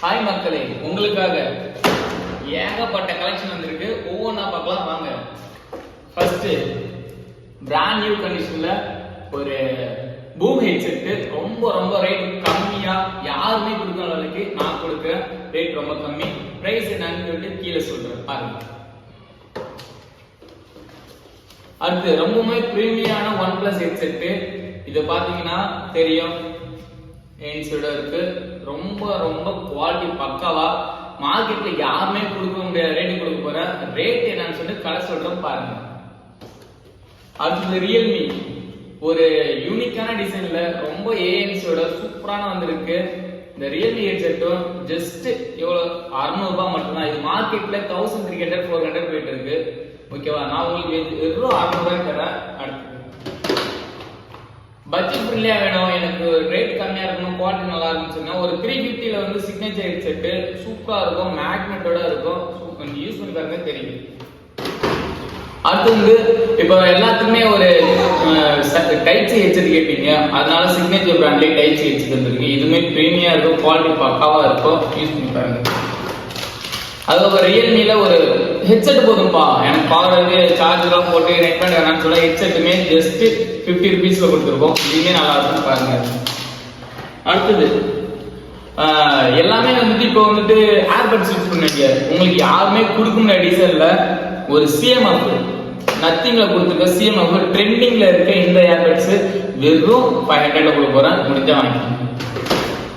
Hi மக்களே, உங்களுக்காக ஏகப்பட்ட கலெக்ஷன் வந்திருக்கு. ஒவ்வொன்றா பார்க்கலாம் வாங்க. ஃபர்ஸ்ட் பிராண்ட் நியூ கண்டிஷன்ல ஒரு பூம் ஹெட்செட் ரொம்ப ரேட் கம்மியா யாருமே கொடுக்காத அளவுக்கு நான் கொடுக்குறேன். ரேட் ரொம்ப கம்மி. பிரைஸ் என்னன்னு சொல்லிட்டு கீழே சொல்றேன் பாருங்க. அடுத்து ரொம்பவுமே பிரீமியமான ஒன் பிளஸ் ஹெட்செட். இதை பாத்தீங்கன்னா தெரியும், இருக்கு. ரொம்ப குவாலிட்டி பக்காவா மார்க்கெட்ல யாருமே கொடுக்க முடியாத ரேட் கொடுக்க போற. ரேட் என்னன்னு சொல்லிட்டு கடை சொல்றோம் பாருங்க. அடுத்து ரியல்மி ஒரு யூனிக்கான டிசைன்ல ரொம்ப ஏஎன்சியோட சூப்பரான வந்திருக்கு. இந்த ரியல்மி ஹெட்செட்டும் ஜஸ்ட் எவ்வளவு 600 ரூபாய் மட்டும்தான். இது மார்க்கெட்ல 1300 400 போயிட்டு இருக்கு. ஓகேவா, நான் உங்களுக்கு வெறும் 600 ரூபாய் தரேன். அடுத்து பட்ஜெட் ஃப்ரெண்ட்லியா வேணும், எனக்கு ரேட் கம்மியா இருக்கணும், குவாலிட்டி நல்லா இருக்குன்னு சொன்னா ஒரு 350ல வந்து சிக்னேச்சர் ஹெட்செட் சூப்பரா இருக்கும், மேக்னெட்டோட இருக்கும். கொஞ்சம் யூஸ் பண்ணி பாருங்க தெரியும். அடுத்து வந்து இப்போ எல்லாத்துக்குமே ஒரு டைப் சி ஹெட்செட் கேட்பீங்க, அதனால சிக்னேச்சர் பிராண்ட்லேயே டைப் சி ஹெட்செட் வந்துருக்கு. இதுவுமே பிரீமியா இருக்கும், குவாலிட்டி பக்காவா இருக்கும், யூஸ் பண்ணி பாருங்க. அதுக்கப்புறம் ரியல்மில ஒரு ஹெட்செட் போதும்பா, எனக்கு பவருக்கு சார்ஜர்லாம் போட்டு நெட் பண்ண வேணாம்னு சொல்ல ஹெட்செட்டுமே ஜஸ்ட் 50 ருபீஸ்ல கொடுத்துருக்கோம். இதுவுமே நல்லா இருக்கும் பாருங்க. அடுத்தது எல்லாமே வந்துட்டு இப்போ வந்துட்டு ஏர்பட்ஸ் யூஸ் பண்ணுவீங்க, உங்களுக்கு யாருமே கொடுக்க முடியாத டிசைன்ல ஒரு சிஎம்எஃப் நத்திங்ல கொடுத்துருக்க சிஎம்எஃப் ட்ரெண்டிங்ல இருக்க இந்த ஏர்பட்ஸ் வெறும் 500ல கொடுக்க போறேன். முடிஞ்சா வாங்கிக்கோங்க.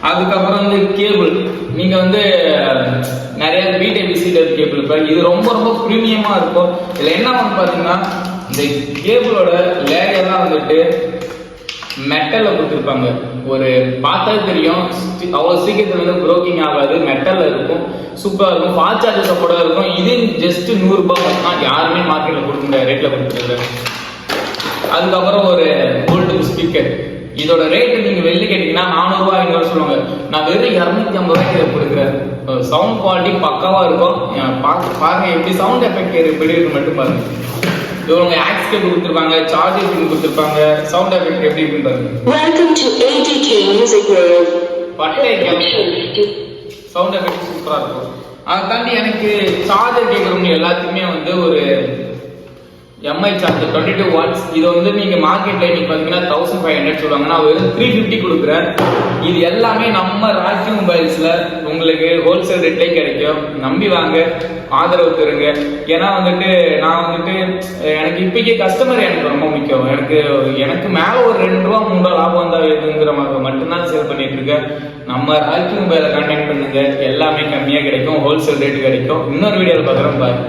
அதுக்கப்புறம் வந்து கேபிள், நீங்க வந்து நிறைய பிடைபி சிடபிள்யூ கேபிள் இருப்பாரு. இது ரொம்ப பிரீமியமா இருக்கும். இதுல என்ன வந்து பாத்தீங்கன்னா இந்த கேபிளோட லேயர்லாம் வந்துட்டு மெட்டல்ல கொடுத்துருப்பாங்க. ஒரு பார்த்தா தெரியும், அவ்வளவு சீக்கிரத்துல வந்து ப்ரோக்கிங் ஆகாது, மெட்டல்ல இருக்கும், சூப்பரா இருக்கும், ஃபாஸ்ட் சார்ஜஸ் சப்போர்ட்டா இருக்கும். இது ஜஸ்ட் 100 ரூபாய் மட்டும், யாருமே மார்க்கெட்ல கொடுக்குற ரேட்ல கொடுத்துருக்காங்க. அதுக்கப்புறம் ஒரு கோல்டு ஸ்பீக்கர், இதோட ரேட் நீங்க வெளில கேட்டீங்கன்னா 400 ரூபாய் 500 சொல்லுவாங்க. நான் வெறும் 250 ரூபாய்க்கு இதை கொடுக்குறேன். சவுண்ட் குவாலிட்டி பக்காவா இருக்கும். பாருங்க எப்படி சவுண்ட் எஃபெக்ட் எப்படி இருக்கு மட்டும் பாருங்க. இவங்க ஆக்ஸ் கேபிள் கொடுத்துருப்பாங்க, சார்ஜர் பின் கொடுத்துருப்பாங்க, சவுண்ட் எஃபெக்ட் எப்படி இருக்குன்னு பாருங்க. Welcome to ADK Music World. பட்டை சவுண்ட் எஃபெக்ட் சூப்பரா இருக்கும். அதை தாண்டி எனக்கு சார்ஜர் கேட்குறவங்க எல்லாத்துக்குமே வந்து ஒரு எம்ஐ சார்ஜர் 22 வாட்ஸ். இது வந்து நீங்க மார்க்கெட்ல இன்னைக்கு பாத்தீங்கன்னா 1500 சொல்லுவாங்க, நான் வெறும் 350 கொடுக்குறேன். இது எல்லாமே நம்ம ராக்கி மொபைல்ஸ்ல உங்களுக்கு ஹோல்சேல் ரேட்லயே கிடைக்கும். நம்பி வாங்க, ஆதரவு தருங்க. ஏன்னா வந்துட்டு நான் வந்துட்டு எனக்கு இப்போக்கே கஸ்டமர் எனக்கு ரொம்ப முக்கியம். எனக்கு மேல ஒரு 2 ரூபா 3 ரூபா லாபம் வந்தா வேணுங்கிற மாதிரி மட்டும்தான் சேல் பண்ணிட்டு இருக்கேன். நம்ம ராக்கி மொபைலை கான்டாக்ட் பண்ணுங்க, எல்லாமே கம்மியா கிடைக்கும், ஹோல்சேல் ரேட் கிடைக்கும். இன்னொரு வீடியோவில் பார்க்குறோம் பாருங்க.